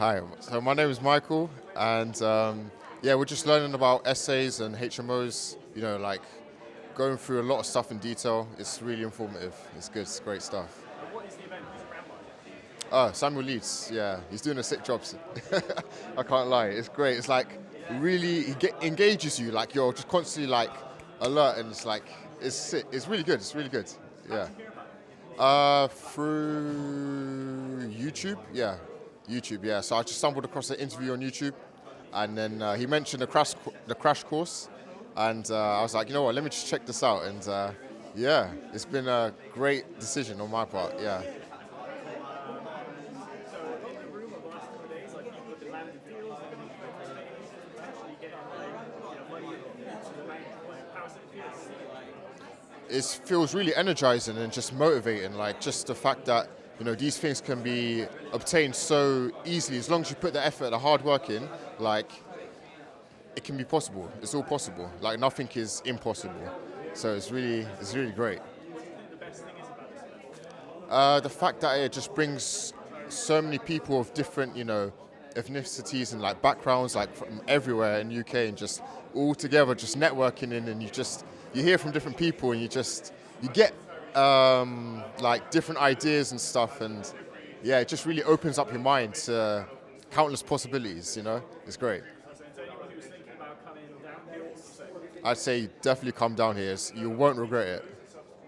Hi, so my name is Michael, and yeah, we're just learning about essays and HMOs, like going through a lot of stuff in detail. It's really informative. It's good, it's great stuff. What is the event? Who's the brand Samuel Leeds, yeah, he's doing a sick job. I can't lie, it's great. It's like really, engages you, like you're just constantly like alert, and it's like, it's sick. It's really good, it's really good, yeah. Hear about it? Through YouTube, yeah. YouTube, yeah. So I just stumbled across an interview on YouTube, and then he mentioned the crash course, and I was like, you know what? Let me just check this out, and yeah, it's been a great decision on my part. Yeah. So a lot of the room over the last couple of days, like people have been landing deals and potentially getting money into the bank. How's it feel to see it? It feels really energizing and just motivating. Like just the fact that these things can be obtained so easily as long as you put the effort, the hard work in. Like it can be possible. It's all possible. Like nothing is impossible. So it's really great. What do you think the best thing is about it? The fact that it just brings so many people of different, ethnicities and like backgrounds, like from everywhere in UK, and just all together, just networking in, and you hear from different people, and you get like different ideas and stuff, and yeah, it just really opens up your mind to countless possibilities. It's great. So to anyone who's thinking about coming down here, what would you say? I'd say definitely come down here. You won't regret it.